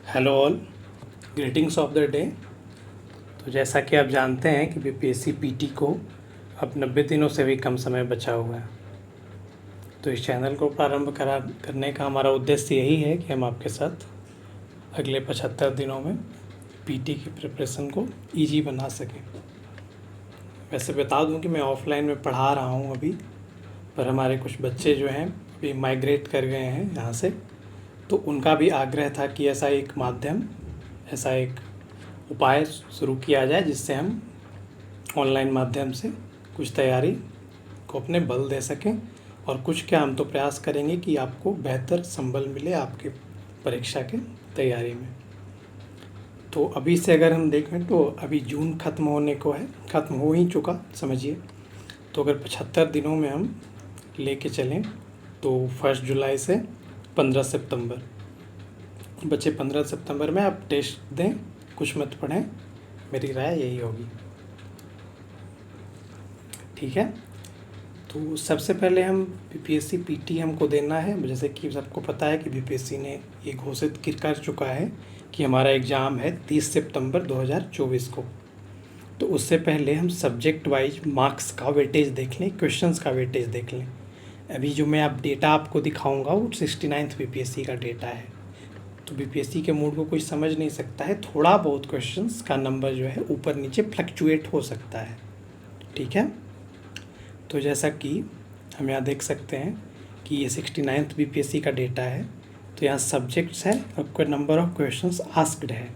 Hello all, greetings of the day. तो जैसा कि आप जानते हैं कि बीपीएससी पीटी को अब 90 दिनों से भी कम समय बचा हुआ है। तो इस चैनल को प्रारंभ करने का हमारा उद्देश्य यही है कि हम आपके साथ अगले 75 दिनों में पीटी की प्रिपरेशन को ईजी बना सकें। वैसे बता दूं कि मैं ऑफलाइन में पढ़ा रहा हूं अभी, पर हमारे कुछ बच्चे जो हैं अभी माइग्रेट कर गए हैं यहाँ से, तो उनका भी आग्रह था कि ऐसा एक उपाय शुरू किया जाए जिससे हम ऑनलाइन माध्यम से कुछ तैयारी को अपने बल दे सकें, और कुछ क्या हम तो प्रयास करेंगे कि आपको बेहतर संबल मिले आपके परीक्षा के तैयारी में। तो अभी से अगर हम देखें तो अभी जून ख़त्म होने को है, ख़त्म हो ही चुका समझिए। तो अगर 75 दिनों में हम लेके चलें तो 1 जुलाई से 15 सितंबर, बच्चे 15 सितंबर में आप टेस्ट दें, कुछ मत पढ़ें, मेरी राय यही होगी। ठीक है, तो सबसे पहले हम बीपीएससी पीटी हमको देना है। जैसे कि सबको पता है कि बीपीएससी ने ये घोषित कर चुका है कि हमारा एग्ज़ाम है 30 सितंबर 2024 को। तो उससे पहले हम सब्जेक्ट वाइज मार्क्स का वेटेज देख लें, क्वेश्चंस का वेटेज देख लें। अभी जो मैं डेटा आपको दिखाऊंगा वो 69th बीपीएससी का डेटा है। तो बीपीएससी के मूड को कोई समझ नहीं सकता है, थोड़ा बहुत क्वेश्चंस का नंबर जो है ऊपर नीचे फ्लक्चुएट हो सकता है। ठीक है, तो जैसा कि हम यहाँ देख सकते हैं कि ये 69th बीपीएससी का डेटा है। तो यहाँ सब्जेक्ट्स है और नंबर ऑफ क्वेश्चंस आस्क्ड है।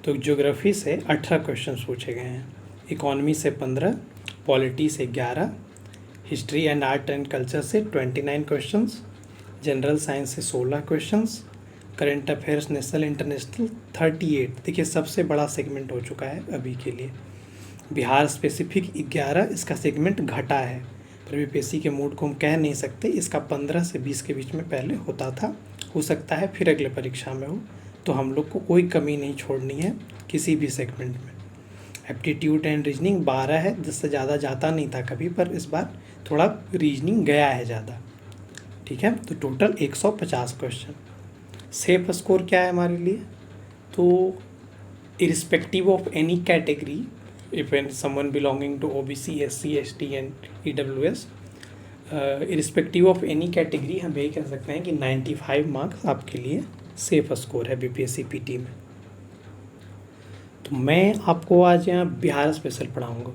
तो ज्योग्राफी से 18 क्वेश्चंस पूछे गए हैं, इकोनॉमी से 15, पॉलिटी से 11, history and art and culture से 29 क्वेश्चंस, जनरल साइंस से 16 questions, current affairs national international 38। देखिए सबसे बड़ा सेगमेंट हो चुका है अभी के लिए। बिहार स्पेसिफिक 11, इसका सेगमेंट घटा है, पर बीपीएससी के मूड को हम कह नहीं सकते। इसका 15 से 20 के बीच में पहले होता था, हो सकता है फिर अगले परीक्षा में हो। तो हम लोग को कोई कमी नहीं छोड़नी है किसी भी सेगमेंट में। एप्टीट्यूड एंड रीजनिंग 12 है, जिससे ज़्यादा जाता नहीं था कभी, पर इस बार थोड़ा रीजनिंग गया है ज़्यादा। ठीक है, तो टोटल 150 क्वेश्चन। सेफ स्कोर क्या है हमारे लिए? तो irrespective of any category, if an someone belonging to OBC, SC, ST and EWS, irrespective of any category हम यही कह सकते हैं कि 95 मार्क्स आपके लिए सेफ स्कोर है बीपीएससी पीटी में। तो मैं आपको आज यहाँ बिहार स्पेशल पढ़ाऊँगा।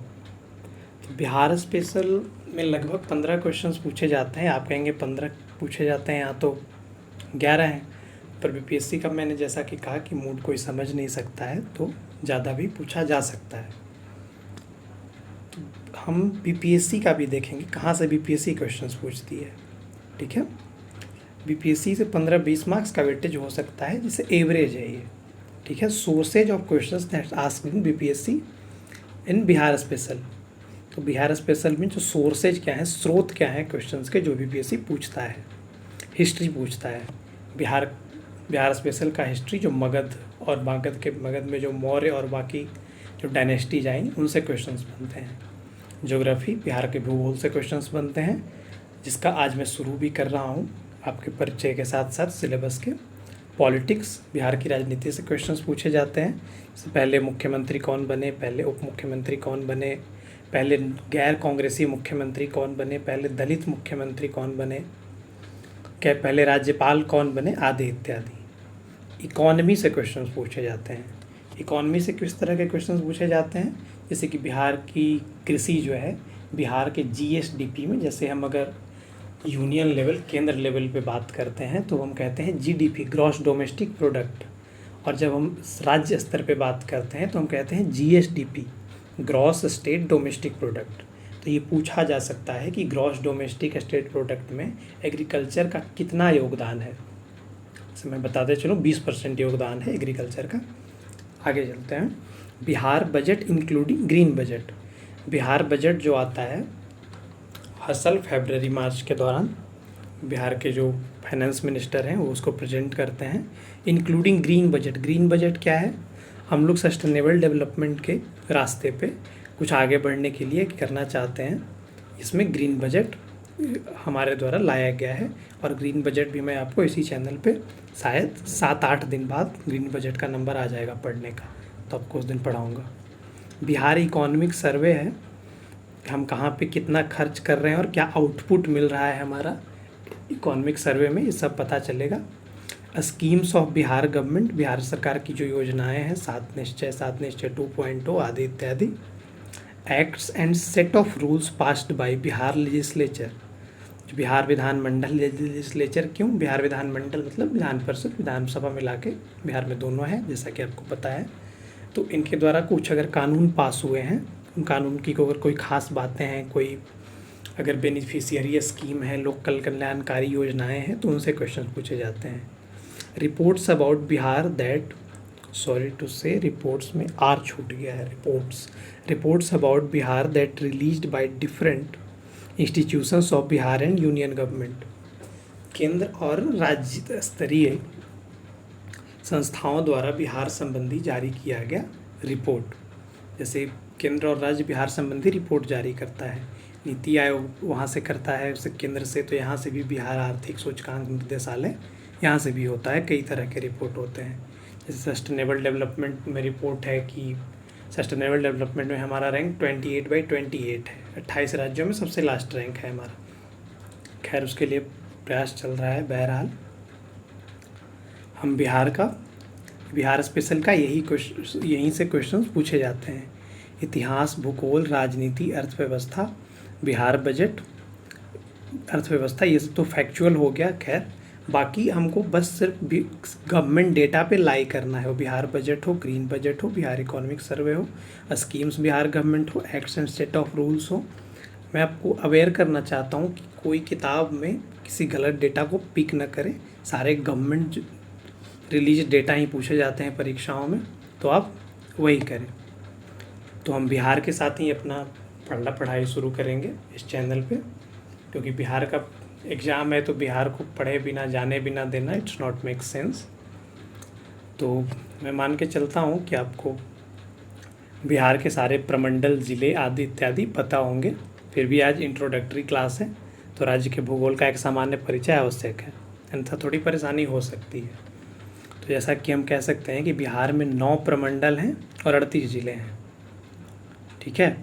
तो बिहार स्पेशल में लगभग 15 क्वेश्चंस पूछे जाते हैं। आप कहेंगे 15 पूछे जाते हैं, यहाँ तो 11 हैं, पर बीपीएससी का मैंने जैसा कि कहा कि मूड कोई समझ नहीं सकता है, तो ज़्यादा भी पूछा जा सकता है। तो हम बीपीएससी का भी देखेंगे कहाँ से बीपीएससी क्वेश्चंस पूछती है। ठीक है, बीपीएससी से 15-20 मार्क्स का वेटेज हो सकता है, जिसे एवरेज है ये। ठीक है, sources of questions that asked in BPSC in Bihar special. तो बिहार स्पेशल में जो सोर्सेज क्या है, स्रोत क्या है क्वेश्चंस के जो बीपीएससी पूछता है। हिस्ट्री पूछता है, बिहार स्पेशल का हिस्ट्री, जो मगध में जो मौर्य और बाकी जो डायनेस्टीज आई उनसे क्वेश्चंस बनते हैं। ज्योग्राफी, बिहार के भूगोल से क्वेश्चंस बनते हैं, जिसका आज मैं शुरू भी कर रहा हूँ आपके परिचय के साथ साथ सिलेबस के। पॉलिटिक्स, बिहार की राजनीति से क्वेश्चंस पूछे जाते हैं, जैसे पहले मुख्यमंत्री कौन बने, पहले उप मुख्यमंत्री कौन बने, पहले गैर कांग्रेसी मुख्यमंत्री कौन बने, पहले दलित मुख्यमंत्री कौन बने, क्या पहले राज्यपाल कौन बने, आदि इत्यादि। इकॉनमी से क्वेश्चंस पूछे जाते हैं। इकॉनमी से किस तरह के क्वेश्चंस पूछे जाते हैं, जैसे कि बिहार की कृषि जो है, बिहार के जीएसडीपी में, जैसे हम अगर यूनियन लेवल, केंद्र लेवल पे बात करते हैं तो हम कहते हैं जीडीपी, ग्रॉस डोमेस्टिक प्रोडक्ट, और जब हम राज्य स्तर पे बात करते हैं तो हम कहते हैं GSDP, gross state domestic product. तो ये पूछा जा सकता है कि ग्रॉस डोमेस्टिक स्टेट प्रोडक्ट में एग्रीकल्चर का कितना योगदान है। जैसे मैं बताते चलूँ 20% योगदान है एग्रीकल्चर का। आगे चलते हैं, Bihar budget including green budget. Bihar budget जो आता है हर साल फरवरी मार्च के दौरान बिहार के जो फाइनेंस मिनिस्टर हैं वो उसको प्रेजेंट करते हैं, including green budget. Green budget क्या है? हम लोग सस्टेनेबल डेवलपमेंट के रास्ते पे कुछ आगे बढ़ने के लिए करना चाहते हैं, इसमें ग्रीन बजट हमारे द्वारा लाया गया है। और ग्रीन बजट भी मैं आपको इसी चैनल पे शायद 7-8 दिन बाद ग्रीन बजट का नंबर आ जाएगा पढ़ने का, तो आपको उस दिन पढ़ाऊँगा। बिहार इकोनॉमिक सर्वे है, हम कहाँ पे कितना खर्च कर रहे हैं और क्या आउटपुट मिल रहा है हमारा इकोनॉमिक सर्वे में, ये सब पता चलेगा। Schemes of Bihar government, Bihar सरकार की जो योजनाएं हैं, 7 निश्चय 2.0 आदि इत्यादि। Acts and set of rules passed by Bihar legislature, जो बिहार विधानमंडल लेजिस्लेचर, क्यों बिहार विधानमंडल मतलब विधान परिषद विधानसभा मिला के बिहार में दोनों है, जैसा कि आपको पता है। तो इनके द्वारा कुछ अगर कानून पास हुए हैं, उन कानून की अगर कोई ख़ास बातें हैं, कोई अगर बेनिफिशियरी स्कीम है, लोकल कल्याणकारी योजनाएं हैं, तो उनसे क्वेश्चन पूछे जाते हैं। Reports about Bihar that, sorry to say reports में आर छूट गया है, reports about Bihar that released by different institutions of Bihar and union government, केंद्र और राज्य स्तरीय संस्थाओं द्वारा बिहार संबंधी जारी किया गया रिपोर्ट। जैसे केंद्र और राज्य बिहार संबंधी रिपोर्ट जारी करता है, नीति आयोग वहाँ से करता है उसे केंद्र से, तो यहाँ से भी बिहार आर्थिक सूचकांक निर्देशालय यहाँ से भी होता है। कई तरह के रिपोर्ट होते हैं, जैसे सस्टेनेबल डेवलपमेंट में रिपोर्ट है कि सस्टेनेबल डेवलपमेंट में हमारा रैंक 28/28 है, 28 राज्यों में सबसे लास्ट रैंक है हमारा। खैर उसके लिए प्रयास चल रहा है। बहरहाल हम बिहार स्पेशल का यहीं से क्वेश्चन पूछे जाते हैं। इतिहास, भूगोल, राजनीति, अर्थव्यवस्था, बिहार बजट, अर्थव्यवस्था, ये सब तो फैक्चुअल हो गया। खैर बाकी हमको बस सिर्फ गवर्नमेंट डेटा पे लाई करना है, वो बिहार बजट हो, ग्रीन बजट हो, बिहार इकोनॉमिक सर्वे हो, स्कीम्स बिहार गवर्नमेंट हो, acts and set of rules हो। मैं आपको अवेयर करना चाहता हूँ कि कोई किताब में किसी गलत डेटा को पिक न करें, सारे गवर्नमेंट रिलीज डेटा ही पूछे जाते हैं परीक्षाओं में, तो आप वही करें। तो हम बिहार के साथ ही अपना पढ़ाई शुरू करेंगे इस चैनल पे, क्योंकि बिहार का एग्ज़ाम है, तो बिहार को पढ़े बिना जाने बिना देना इट्स नॉट मेक सेंस। तो मैं मान के चलता हूँ कि आपको बिहार के सारे प्रमंडल, ज़िले आदि इत्यादि पता होंगे। फिर भी आज इंट्रोडक्टरी क्लास है, तो राज्य के भूगोल का एक सामान्य परिचय आवश्यक है, अन्यथा थोड़ी परेशानी हो सकती है। तो जैसा कि हम कह सकते हैं कि बिहार में 9 प्रमंडल हैं और 38 ज़िले हैं, ठीक है,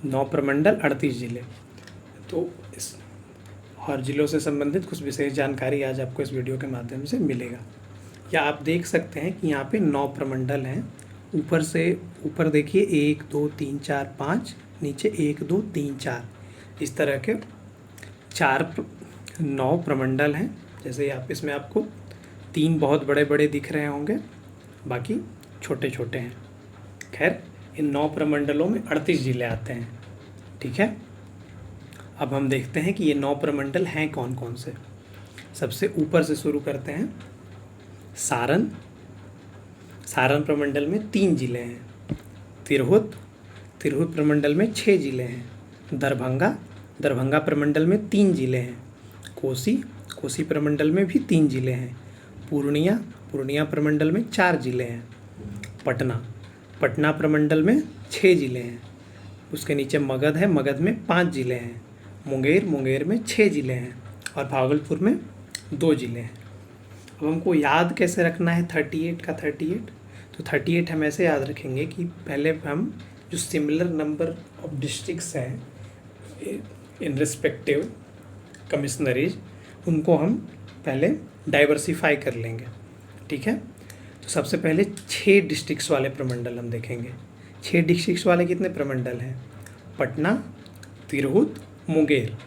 9 प्रमंडल 38 ज़िले। तो इस और ज़िलों से संबंधित कुछ विशेष जानकारी आज आपको इस वीडियो के माध्यम से मिलेगा। या आप देख सकते हैं कि यहाँ पे 9 प्रमंडल हैं, ऊपर देखिए 1 2 3 4 5, नीचे 1 2 3 4, इस तरह के 9 प्रमंडल हैं। जैसे आप इसमें आपको 3 बहुत बड़े बड़े दिख रहे होंगे, बाकी छोटे छोटे हैं। खैर इन 9 प्रमंडलों में 38 ज़िले आते हैं, ठीक है। अब हम देखते हैं कि ये 9 प्रमंडल हैं कौन कौन से। सबसे ऊपर से शुरू करते हैं। सारण प्रमंडल में 3 ज़िले हैं। तिरहुत प्रमंडल में 6 ज़िले हैं। दरभंगा प्रमंडल में 3 ज़िले हैं। कोसी प्रमंडल में भी 3 ज़िले हैं। पूर्णिया प्रमंडल में 4 ज़िले हैं। पटना प्रमंडल में 6 ज़िले हैं। उसके नीचे मगध है, मगध में 5 ज़िले हैं। मुंगेर में 6 ज़िले हैं और भागलपुर में 2 ज़िले हैं। अब हमको याद कैसे रखना है 38 का 38, तो 38 हम ऐसे याद रखेंगे कि पहले हम जो सिमिलर नंबर ऑफ डिस्ट्रिक्ट्स हैं इन रिस्पेक्टिव कमिश्नरीज, उनको हम पहले डाइवर्सिफाई कर लेंगे, ठीक है। तो सबसे पहले 6 डिस्ट्रिक्ट्स वाले प्रमंडल हम देखेंगे। 6 डिस्ट्रिक्ट्स वाले कितने प्रमंडल हैं? पटना, तिरहुत, मुंगेर।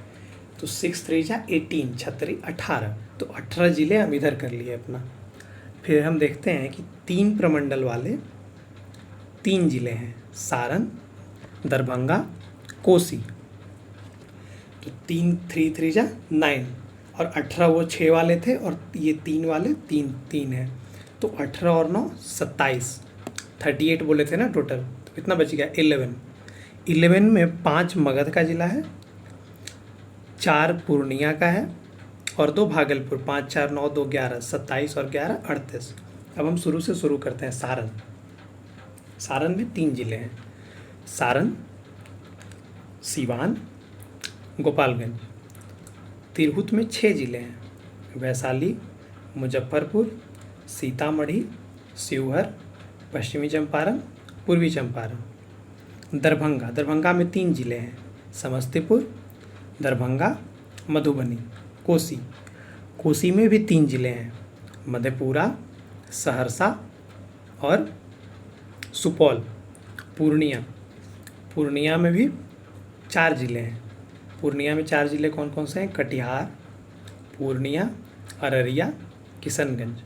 तो 6 3 जा 18, 36 18, तो 18 ज़िले हम इधर कर लिए अपना। फिर हम देखते हैं कि 3 प्रमंडल वाले 3 ज़िले हैं, सारण, दरभंगा, कोसी। तो 3 3 जा 9 और 18 वो 6 वाले थे और ये 3 वाले 3 हैं, तो 18 और 9 27, 38 बोले थे ना टोटल, तो कितना बच गया 11 में 5 मगध का ज़िला है, 4 पूर्णिया का है और 2 भागलपुर। 5 4 9 2 11, 27 और 11 38। अब हम शुरू करते हैं। सारण में 3 ज़िले हैं, सारण, सीवान, गोपालगंज। तिरहुत में 6 ज़िले हैं, वैशाली, मुजफ्फरपुर, सीतामढ़ी, शिवहर, पश्चिमी चंपारण, पूर्वी चंपारण। दरभंगा में 3 ज़िले हैं, समस्तीपुर, दरभंगा, मधुबनी। कोसी में भी 3 ज़िले हैं, मधेपुरा, सहरसा और सुपौल। पूर्णिया में भी 4 ज़िले हैं। पूर्णिया में 4 ज़िले कौन कौन से हैं? कटिहार, पूर्णिया, अररिया, किशनगंज।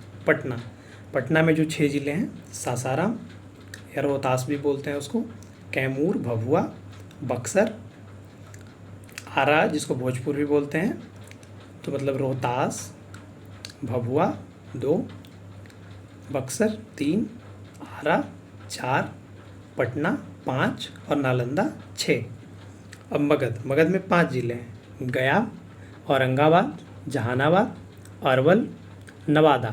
पटना में जो 6 ज़िले हैं, सासाराम या रोहतास भी बोलते हैं उसको, कैमूर, भभुआ, बक्सर, आरा जिसको भोजपुर भी बोलते हैं, तो मतलब रोहतास, भभुआ 2, बक्सर 3, आरा 4, पटना 5 और नालंदा 6। अब मगध में 5 ज़िले हैं, गया, औरंगाबाद, जहानाबाद, अरवल, नवादा।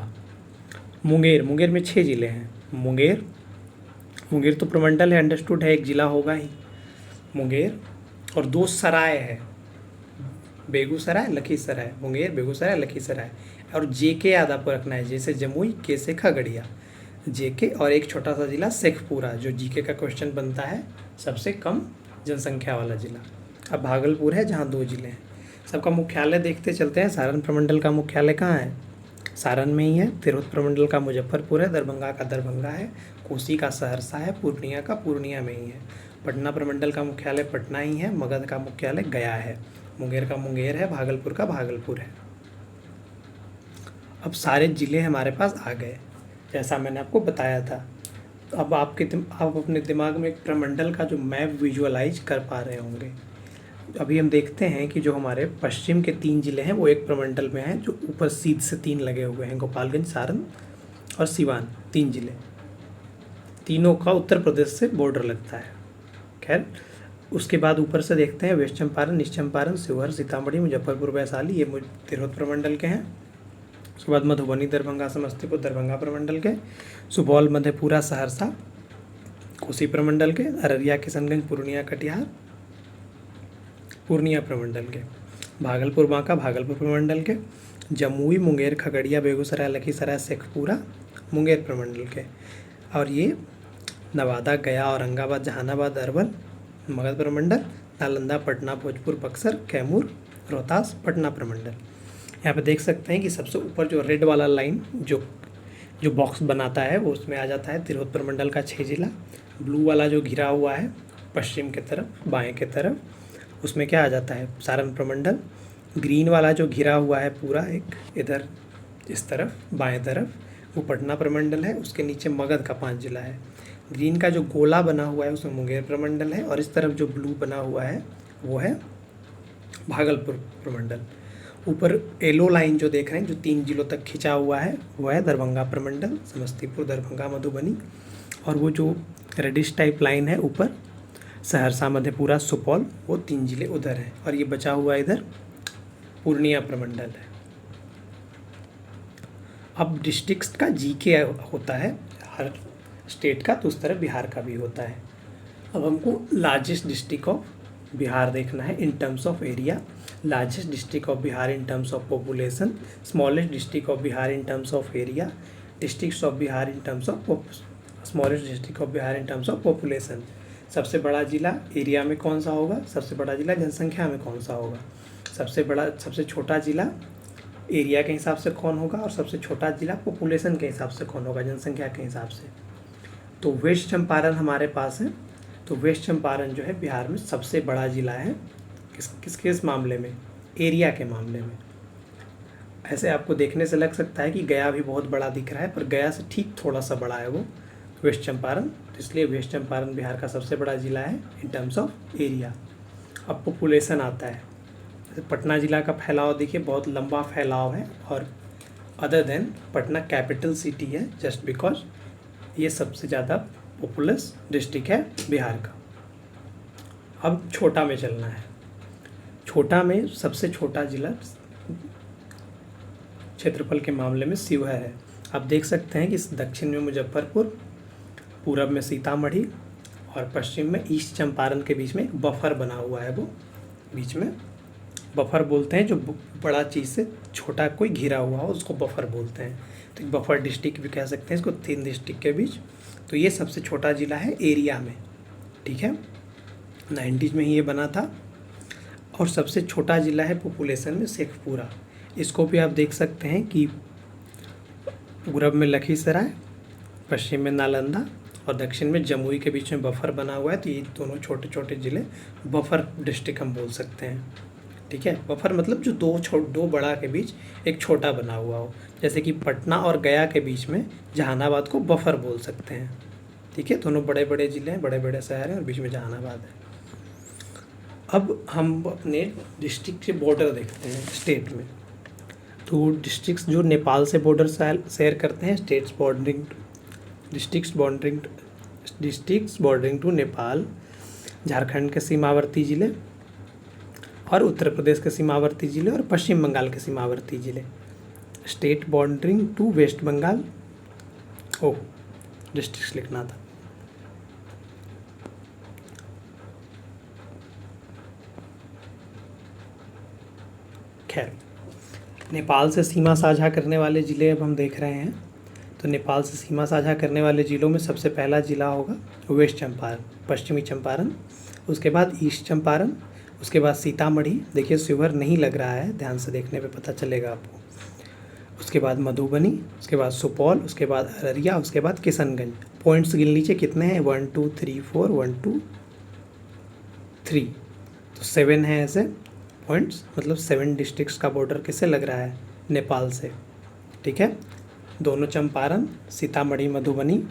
मुंगेर में 6 ज़िले हैं, मुंगेर तो प्रमंडल है, अंडरस्टूड है, एक ज़िला होगा ही मुंगेर, और 2 सराय है, बेगूसराय, लखीसराय। मुंगेर, बेगूसराय, लखीसराय। और जेके याद आपको रखना है, जैसे जमुई, के से खगड़िया, जेके। और एक छोटा सा ज़िला शेखपुरा, जो जीके का क्वेश्चन बनता है, सबसे कम जनसंख्या वाला ज़िला। अब भागलपुर है जहाँ 2 ज़िले हैं। सबका मुख्यालय देखते चलते हैं। सारण प्रमंडल का मुख्यालय कहाँ है? सारण में ही है। तिरहुत प्रमंडल का मुजफ्फरपुर है, दरभंगा का दरभंगा है, कोसी का सहरसा है, पूर्णिया का पूर्णिया में ही है। पटना प्रमंडल का मुख्यालय पटना ही है, मगध का मुख्यालय गया है, मुंगेर का मुंगेर है, भागलपुर का भागलपुर है। अब सारे ज़िले हमारे पास आ गए, जैसा मैंने आपको बताया था। तो अब आप अपने दिमाग में एक प्रमंडल का जो मैप विजुअलाइज कर पा रहे होंगे। अभी हम देखते हैं कि जो हमारे पश्चिम के 3 ज़िले हैं वो एक प्रमंडल में हैं, जो ऊपर सीध से 3 लगे हुए हैं, गोपालगंज, सारण और सिवान, 3 ज़िले। तीनों का उत्तर प्रदेश से बॉर्डर लगता है। खैर, उसके बाद ऊपर से देखते हैं वेस्ट चंपारण, ईस्ट चंपारण, शिवहर, सीतामढ़ी, मुजफ्फरपुर, वैशाली, ये तिरहुत प्रमंडल के हैं। उसके बाद मधुबनी, दरभंगा, समस्तीपुर, दरभंगा प्रमंडल के। सुपौल, मधेपुरा, सहरसा, कोसी प्रमंडल के। अररिया, किशनगंज, पूर्णिया, कटिहार, पूर्णिया प्रमंडल के। भागलपुर, बांका, भागलपुर प्रमंडल के। जमुई, मुंगेर, खगड़िया, बेगूसराय, लखीसराय, शेखपुरा, मुंगेर प्रमंडल के। और ये नवादा, गया, औरंगाबाद, जहानाबाद, अरवल, मगध प्रमंडल। नालंदा, पटना, भोजपुर, बक्सर, कैमूर, रोहतास, पटना प्रमंडल। यहाँ पे देख सकते हैं कि सबसे ऊपर जो रेड वाला लाइन जो बॉक्स बनाता है वो उसमें आ जाता है तिरहुत प्रमंडल का 6 ज़िला। ब्लू वाला जो घिरा हुआ है पश्चिम के तरफ, बाएं के तरफ, उसमें क्या आ जाता है? सारण प्रमंडल। ग्रीन वाला जो घिरा हुआ है पूरा एक इधर इस तरफ बाएं तरफ, वो पटना प्रमंडल है। उसके नीचे मगध का 5 ज़िला है। ग्रीन का जो गोला बना हुआ है उसमें मुंगेर प्रमंडल है, और इस तरफ जो ब्लू बना हुआ है वो है भागलपुर प्रमंडल। ऊपर येलो लाइन जो देख रहे हैं जो 3 ज़िलों तक खिंचा हुआ है वो है दरभंगा प्रमंडल, समस्तीपुर, दरभंगा, मधुबनी। और वो जो रेडिश टाइप लाइन है ऊपर सहरसा, मधेपुरा, सुपौल, वो 3 ज़िले उधर हैं। और ये बचा हुआ इधर पूर्णिया प्रमंडल है। अब डिस्ट्रिक्ट्स का जीके होता है हर स्टेट का, तो उस तरह बिहार का भी होता है। अब हमको लार्जेस्ट डिस्ट्रिक्ट ऑफ बिहार देखना है in terms of area, largest district of Bihar in terms of population, smallest district of Bihar in terms of area, districts of Bihar in terms of smallest district of Bihar in terms of population. सबसे बड़ा जिला area में कौन सा होगा? सबसे बड़ा जिला जनसंख्या में कौन सा होगा? सबसे छोटा जिला एरिया के हिसाब से कौन होगा? और सबसे छोटा जिला पॉपुलेशन के हिसाब से कौन होगा? जनसंख्या के हिसाब से। तो वेस्ट चंपारण हमारे पास है। तो वेस्ट चंपारण जो है बिहार में सबसे बड़ा ज़िला है। किस मामले में? एरिया के मामले में। ऐसे आपको देखने से लग सकता है कि गया भी बहुत बड़ा दिख रहा है, पर गया से ठीक थोड़ा सा बड़ा है वो वेस्ट चंपारण। तो इसलिए वेस्ट चंपारण बिहार का सबसे बड़ा ज़िला है इन टर्म्स ऑफ एरिया। अब पॉपुलेशन आता है। पटना ज़िला का फैलाव देखिए, बहुत लंबा फैलाव है, और other than Patna capital city है, जस्ट बिकॉज ये सबसे ज़्यादा पॉपुलस डिस्ट्रिक्ट है बिहार का। अब छोटा में चलना है। छोटा में सबसे छोटा ज़िला क्षेत्रफल के मामले में शिवहर है। आप देख सकते हैं कि दक्षिण में मुजफ्फरपुर, पूरब में सीतामढ़ी और पश्चिम में ईस्ट चंपारण के बीच में एक बफर बना हुआ है, वो बीच में बफर बोलते हैं जो बड़ा चीज़ से छोटा कोई घिरा हुआ हो उसको बफर बोलते हैं। तो एक बफर डिस्ट्रिक्ट भी कह सकते हैं इसको, 3 डिस्ट्रिक्ट के बीच। तो ये सबसे छोटा ज़िला है एरिया में, ठीक है, 90s में ही ये बना था। और सबसे छोटा ज़िला है पॉपुलेशन में शेखपुरा। इसको भी आप देख सकते हैं कि पूरब में लखीसराय, पश्चिम में नालंदा और दक्षिण में जमुई के बीच में बफर बना हुआ है। तो ये दोनों छोटे छोटे ज़िले बफर डिस्ट्रिक्ट हम बोल सकते हैं, ठीक है। बफर मतलब जो दो बड़ा के बीच एक छोटा बना हुआ हो, जैसे कि पटना और गया के बीच में जहानाबाद को बफर बोल सकते हैं, ठीक है। दोनों बड़े बड़े ज़िले हैं, बड़े बड़े शहर हैं और बीच में जहानाबाद है। अब हम अपने डिस्ट्रिक्ट के बॉर्डर देखते हैं स्टेट में। तो डिस्ट्रिक्ट्स जो नेपाल से बॉर्डर शेयर करते हैं, districts bordering to Nepal, Jharkhand के सीमावर्ती ज़िले और उत्तर प्रदेश के सीमावर्ती ज़िले और पश्चिम बंगाल के सीमावर्ती ज़िले। State bordering to West Bengal, districts लिखना था। खैर, नेपाल से सीमा साझा करने वाले ज़िले अब हम देख रहे हैं। तो नेपाल से सीमा साझा करने वाले ज़िलों में सबसे पहला ज़िला होगा वेस्ट चंपारण, पश्चिमी चंपारण, उसके बाद ईस्ट चंपारण, उसके बाद सीतामढ़ी, देखिए शिवहर नहीं लग रहा है, ध्यान से देखने पे पता चलेगा आपको। उसके बाद मधुबनी, उसके बाद सुपौल, उसके बाद अररिया, उसके बाद किशनगंज। पॉइंट्स गिन लीजिए कितने हैं, 1 2 3 4, 1 2 3, तो 7 हैं ऐसे पॉइंट्स, मतलब 7 डिस्ट्रिक्ट्स का बॉर्डर किससे लग रहा है, नेपाल से, ठीक है। दोनों चंपारण, सीतामढ़ी, मधुबनी,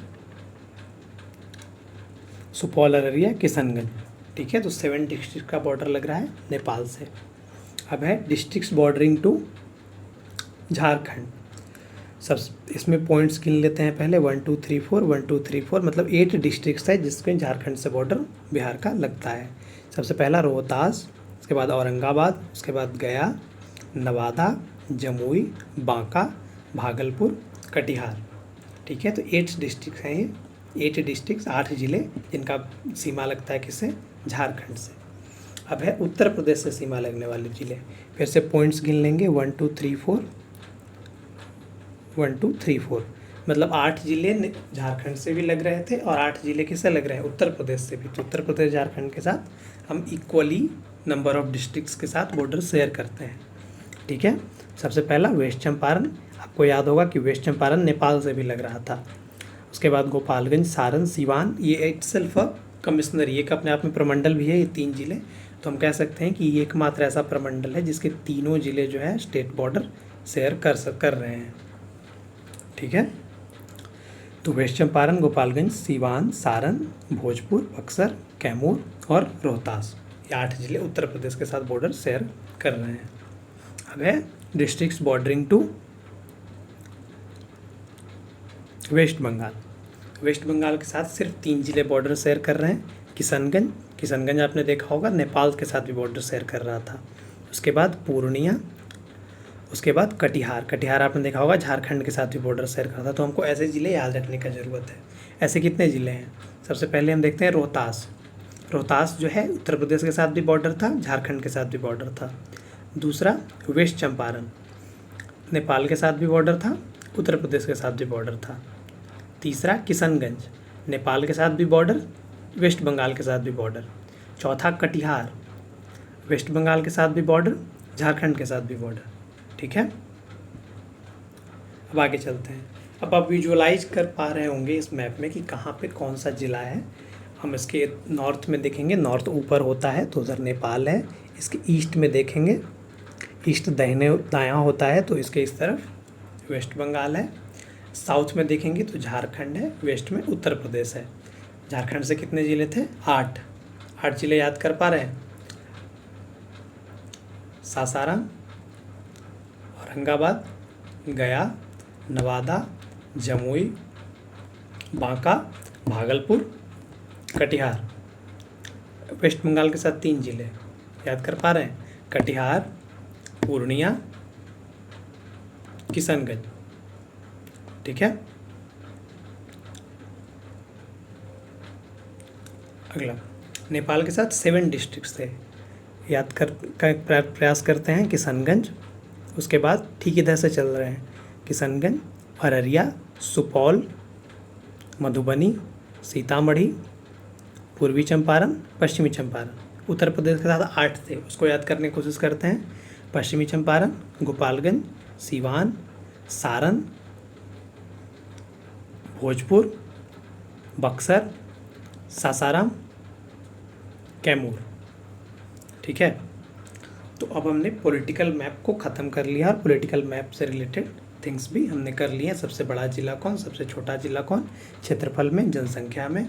सुपौल, अररिया, किशनगंज, ठीक है। तो 7 डिस्ट्रिक्ट का बॉर्डर लग रहा है नेपाल से। अब है डिस्ट्रिक्ट्स बॉर्डरिंग टू झारखंड। सब इसमें पॉइंट्स गिन लेते हैं पहले, 1 2 3 4, 1 2 3 4, मतलब 8 डिस्ट्रिक्ट्स है जिसके झारखंड से बॉर्डर बिहार का लगता है। सबसे पहला रोहतास, उसके बाद औरंगाबाद, उसके बाद गया, नवादा, जमुई, बांका, भागलपुर, कटिहार, ठीक है। तो 8 डिस्ट्रिक्ट हैं ये, 8 डिस्ट्रिक्ट, 8 ज़िले जिनका सीमा लगता है किससे, झारखंड से। अब है उत्तर प्रदेश से सीमा लगने वाले ज़िले। फिर से पॉइंट्स गिन लेंगे, 1 2 3 4, 1 2 3 4, मतलब 8 ज़िले झारखंड से भी लग रहे थे और 8 ज़िले किससे लग रहे हैं, उत्तर प्रदेश से भी। तो उत्तर प्रदेश झारखंड के साथ हम इक्वली नंबर ऑफ डिस्ट्रिक्ट्स के साथ बॉर्डर शेयर करते हैं, ठीक है। सबसे पहला वेस्ट चंपारण, आपको याद होगा कि वेस्ट चंपारण नेपाल से भी लग रहा था। उसके बाद गोपालगंज, सारण, सीवान, ये इटसेल्फ कमिश्नरी, एक अपने आप में प्रमंडल भी है ये 3 ज़िले। तो हम कह सकते हैं कि ये एकमात्र ऐसा प्रमंडल है जिसके तीनों ज़िले जो है स्टेट बॉर्डर शेयर कर रहे हैं, ठीक है। तो वेस्ट चंपारण, गोपालगंज, सीवान, सारण, भोजपुर, बक्सर, कैमूर और रोहतास, ये 8 ज़िले उत्तर प्रदेश के साथ बॉर्डर शेयर कर रहे हैं। अब है districts bordering to West Bengal. West Bengal के साथ सिर्फ 3 ज़िले बॉर्डर शेयर कर रहे हैं। किशनगंज आपने देखा होगा नेपाल के साथ भी बॉर्डर शेयर कर रहा था। उसके बाद पूर्णिया, उसके बाद कटिहार आपने देखा होगा झारखंड के साथ भी बॉर्डर शेयर करता था। तो हमको ऐसे ज़िले याद रखने का ज़रूरत है। ऐसे कितने ज़िले हैं, सबसे पहले हम देखते हैं रोहतास जो है उत्तर प्रदेश के साथ भी बॉर्डर था, झारखंड के साथ भी बॉर्डर था। दूसरा वेस्ट चंपारण, नेपाल के साथ भी बॉर्डर था, उत्तर प्रदेश के साथ भी बॉर्डर था। तीसरा किशनगंज, नेपाल के साथ भी बॉर्डर, वेस्ट बंगाल के साथ भी बॉर्डर। चौथा कटिहार, वेस्ट बंगाल के साथ भी बॉर्डर, झारखंड के साथ भी बॉर्डर, ठीक है। अब आगे चलते हैं। अब आप विजुअलाइज कर पा रहे होंगे इस मैप में कि कहाँ पे कौन सा ज़िला है। हम इसके नॉर्थ में देखेंगे, नॉर्थ ऊपर होता है तो उधर नेपाल है। इसके ईस्ट में देखेंगे, ईस्ट दाहिने दायां होता है तो इसके इस तरफ वेस्ट बंगाल है। साउथ में देखेंगे तो झारखंड है, वेस्ट में उत्तर प्रदेश है। झारखंड से कितने ज़िले थे, 8 ज़िले याद कर पा रहे हैं, सासाराम, औरंगाबाद, गया, नवादा, जमुई, बांका, भागलपुर, कटिहार। वेस्ट बंगाल के साथ 3 ज़िले याद कर पा रहे हैं, कटिहार, पूर्णिया, किशनगंज, ठीक है। अगला नेपाल के साथ 7 डिस्ट्रिक्ट्स थे, याद कर का प्रयास करते हैं। किशनगंज, उसके बाद ठीक इधर से चल रहे हैं, किशनगंज, अररिया, सुपौल, मधुबनी, सीतामढ़ी, पूर्वी चंपारण, पश्चिमी चंपारण। उत्तर प्रदेश के साथ 8 थे, उसको याद करने की कोशिश करते हैं। पश्चिमी चंपारण, गोपालगंज, सीवान, सारण, भोजपुर, बक्सर, सासाराम, कैमूर। ठीक है, तो अब हमने पॉलिटिकल मैप को ख़त्म कर लिया और पॉलिटिकल मैप से रिलेटेड थिंग्स भी हमने कर लिए हैं। सबसे बड़ा जिला कौन, सबसे छोटा जिला कौन, क्षेत्रफल में, जनसंख्या में,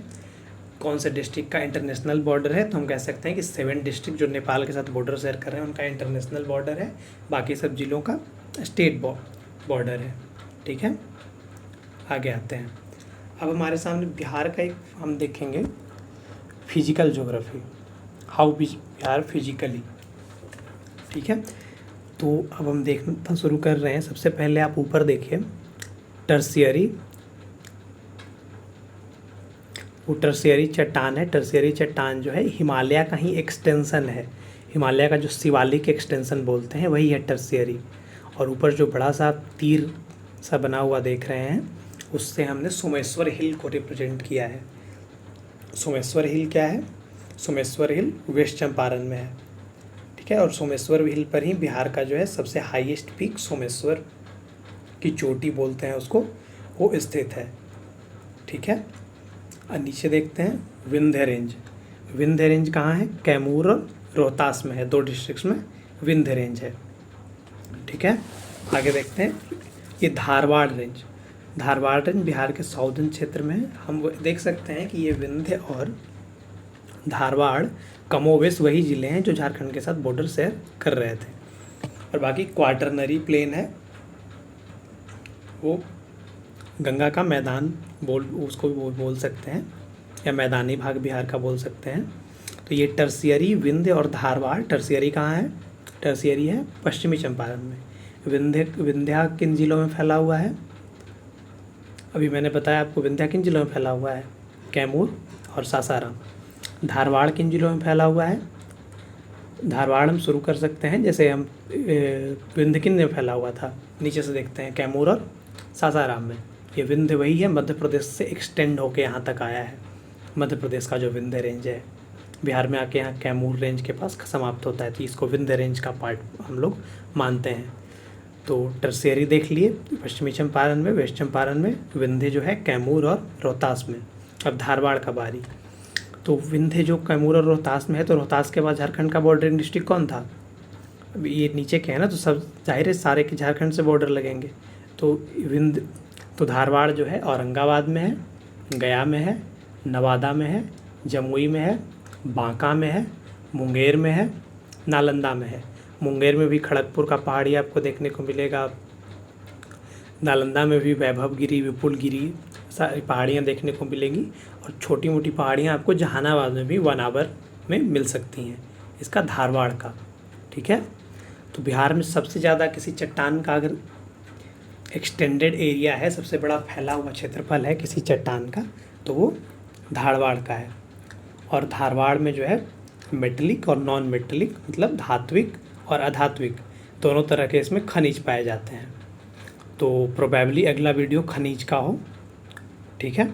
कौन से डिस्ट्रिक्ट का इंटरनेशनल बॉर्डर है। तो हम कह सकते हैं कि 7 डिस्ट्रिक्ट जो नेपाल के साथ बॉर्डर शेयर कर रहे हैं उनका इंटरनेशनल बॉर्डर है, बाकी सब जिलों का स्टेट बॉर्डर है। ठीक है, आगे आते हैं। अब हमारे सामने बिहार का एक हम देखेंगे physical geography, how Bihar physically. ठीक है, तो अब हम देखना शुरू कर रहे हैं। सबसे पहले आप ऊपर देखिए, टर्शियरी, वो टर्शियरी चट्टान है। टर्शियरी चट्टान जो है हिमालय का ही एक्सटेंशन है, हिमालय का जो शिवालिक एक्सटेंशन बोलते हैं वही है टर्शियरी। और ऊपर जो बड़ा सा तीर सा बना हुआ देख रहे हैं, उससे हमने सोमेश्वर हिल को रिप्रेजेंट किया है। सोमेश्वर हिल क्या है, सोमेश्वर हिल वेस्ट चंपारण में है। ठीक है, और सोमेश्वर हिल पर ही बिहार का जो है सबसे हाईएस्ट पीक, सोमेश्वर की चोटी बोलते हैं उसको, वो स्थित है। ठीक है, और नीचे देखते हैं विंध्य रेंज। विंध्य रेंज कहाँ है, कैमूर और रोहतास में है, 2 डिस्ट्रिक्ट्स में विंध्य रेंज है। ठीक है, आगे देखते हैं ये धारवाड़ रेंज। धारवाड़ रेंज बिहार के साउदर्न क्षेत्र में है। हम देख सकते हैं कि ये विंध्य और धारवाड़ कमोवेश वही ज़िले हैं जो झारखंड के साथ बॉर्डर शेयर कर रहे थे। और बाकी क्वार्टरनरी प्लेन है, वो गंगा का मैदान उसको बोल सकते हैं, या मैदानी भाग बिहार का बोल सकते हैं। तो ये टर्शियरी, विंध्य और धारवाड़। टर्शियरी कहाँ है, टर्शियरी है पश्चिमी चंपारण में। विंध्या किन जिलों में फैला हुआ है, अभी मैंने बताया आपको विंध्या किन जिलों में फैला हुआ है, कैमूर और सासाराम। धारवाड़ किन जिलों में फैला हुआ है, धारवाड़ हम शुरू कर सकते हैं, जैसे हम विंध्य किन में फैला हुआ था, नीचे से देखते हैं, कैमूर और सासाराम में। ये विंध्य वही है, मध्य प्रदेश से एक्सटेंड होके यहाँ तक आया है। मध्य प्रदेश का जो विंध्य रेंज है बिहार में आके यहाँ कैमूर रेंज के पास समाप्त होता है, तो इसको विंध्य रेंज का पार्ट हम लोग मानते हैं। तो टर्शियरी देख लिए पश्चिमी चंपारण में, वेस्ट चंपारण में, विंध्य जो है कैमूर और रोहतास में। अब धारवाड़ का बारी। तो विंध्य जो कैमूर और रोहतास में है, तो रोहतास के बाद झारखंड का बॉर्डरिंग डिस्ट्रिक्ट कौन था, अब ये नीचे के है ना, तो सब जाहिर है सारे के झारखंड से बॉर्डर लगेंगे। तो विंध्य, तो धारवाड़ जो है औरंगाबाद में है, गया में है, नवादा में है, जमुई में है, बांका में है, मुंगेर में है, नालंदा में है। मुंगेर में भी खड़गपुर का पहाड़ी आपको देखने को मिलेगा, नालंदा में भी वैभवगिरी, विपुलगिरी सारी पहाड़ियाँ देखने को मिलेंगी, और छोटी मोटी पहाड़ियाँ आपको जहानाबाद में भी 1 आवर में मिल सकती हैं, इसका धारवाड़ का। ठीक है, तो बिहार में सबसे ज़्यादा किसी चट्टान का अगर एक्सटेंडेड एरिया है, सबसे बड़ा फैला हुआ क्षेत्रफल है किसी चट्टान का, तो वो धारवाड़ का है। और धारवाड़ में जो है मेटलिक और नॉन मेटलिक, मतलब धात्विक और अधात्विक दोनों तरह के इसमें खनिज पाए जाते हैं। तो प्रोबेबली अगला वीडियो खनिज का हो। ठीक है,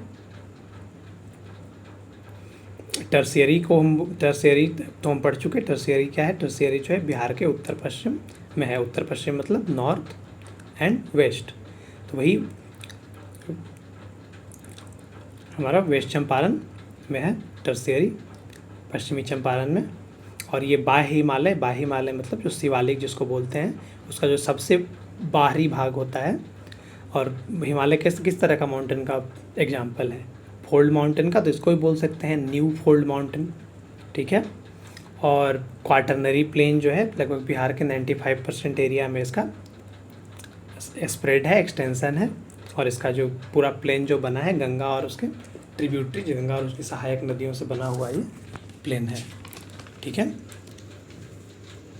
टर्शियरी तो हम पढ़ चुके। टर्शियरी क्या है, टर्शियरी जो है बिहार के उत्तर पश्चिम में है। उत्तर पश्चिम मतलब नॉर्थ एंड वेस्ट, तो वही हमारा वेस्ट चंपारण में है टर्शियरी, पश्चिमी चंपारण में। और ये बाह्य हिमालय मतलब जो शिवालिक जिसको बोलते हैं, उसका जो सबसे बाहरी भाग होता है। और हिमालय किस तरह का माउंटेन का एग्जाम्पल है, फोल्ड माउंटेन का, तो इसको भी बोल सकते हैं न्यू फोल्ड माउंटेन। ठीक है, और क्वार्टरनरी प्लेन जो है लगभग बिहार के 95% एरिया में इसका स्प्रेड है, एक्सटेंशन है। और इसका जो पूरा प्लेन जो बना है गंगा और उसके ट्रिब्यूटरी, गंगा और उसकी सहायक नदियों से बना हुआ ये प्लेन है। ठीक है,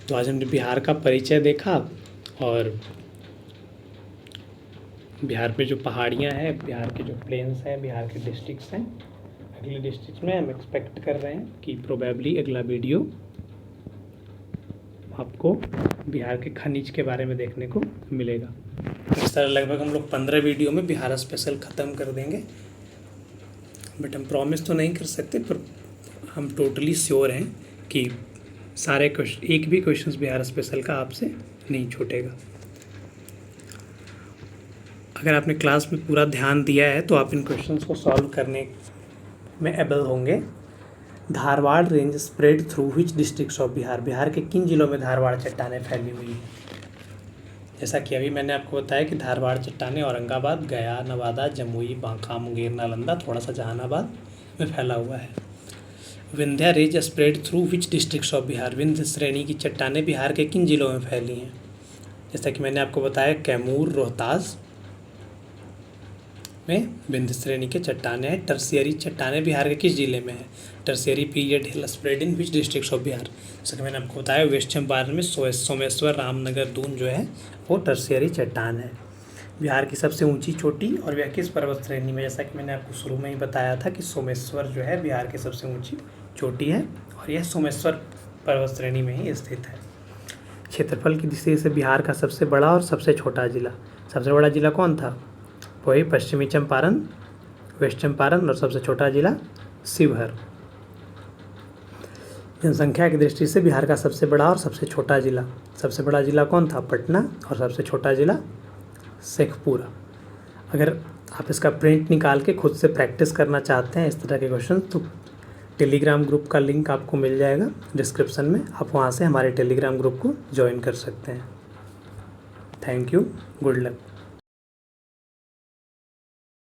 तो आज हमने बिहार का परिचय देखा, और बिहार में जो पहाड़ियाँ हैं, बिहार के जो प्लेन्स हैं, बिहार के डिस्ट्रिक्ट्स हैं। अगले डिस्ट्रिक्ट में हम एक्सपेक्ट कर रहे हैं कि प्रोबेबली अगला वीडियो आपको बिहार के खनिज के बारे में देखने को मिलेगा। इस तरह लगभग हम लोग 15 वीडियो में बिहार स्पेशल ख़त्म कर देंगे, बट हम प्रॉमिस तो नहीं कर सकते, पर हम टोटली श्योर हैं कि सारे क्वेश्चन, एक भी क्वेश्चंस बिहार स्पेशल का आपसे नहीं छूटेगा। अगर आपने क्लास में पूरा ध्यान दिया है तो आप इन क्वेश्चंस को सॉल्व करने में एबल होंगे। Dharwad range spread through which districts of Bihar, Bihar के किन जिलों में धारवाड़ चट्टानें फैली हुई हैं। जैसा कि अभी मैंने आपको बताया कि धारवाड़ चट्टानें औरंगाबाद, गया, नवादा, जमुई, बांका, मुंगेर, नालंदा, थोड़ा सा जहानाबाद में फैला हुआ है। Vindhya range spread through which districts of Bihar, Vindhya श्रेणी की चट्टानें बिहार के किन जिलों में फैली हैं। जैसा कि मैंने आपको बताया कैमूर, रोहतास में विंध्य श्रेणी के चट्टानें हैं। टर्शियरी चट्टानें बिहार के किस जिले में है। Tertiary period hill spread in which districts of Bihar, जैसा कि मैंने आपको बताया वेस्ट चंपारण में सोमेश्वर, रामनगर, दून जो है वो टर्शियरी चट्टान है। बिहार की सबसे ऊंची चोटी और वह किस पर्वत श्रेणी में, जैसा कि मैंने आपको शुरू में ही बताया था कि सोमेश्वर जो है बिहार की सबसे ऊंची चोटी है और यह सोमेश्वर पर्वत श्रेणी में ही स्थित है। क्षेत्रफल की दृष्टि से बिहार का सबसे बड़ा और सबसे छोटा जिला, सबसे बड़ा जिला कौन था, वही पश्चिमी चंपारण, वेस्ट चंपारण, और सबसे छोटा जिला शिवहर। जनसंख्या की दृष्टि से बिहार का सबसे बड़ा और सबसे छोटा जिला, सबसे बड़ा जिला कौन था, पटना, और सबसे छोटा जिला शेखपुरा। अगर आप इसका प्रिंट निकाल के खुद से प्रैक्टिस करना चाहते हैं इस तरह के क्वेश्चन, तो टेलीग्राम ग्रुप का लिंक आपको मिल जाएगा डिस्क्रिप्शन में, आप वहाँ से हमारे टेलीग्राम ग्रुप को ज्वाइन कर सकते हैं। Thank you, good luck.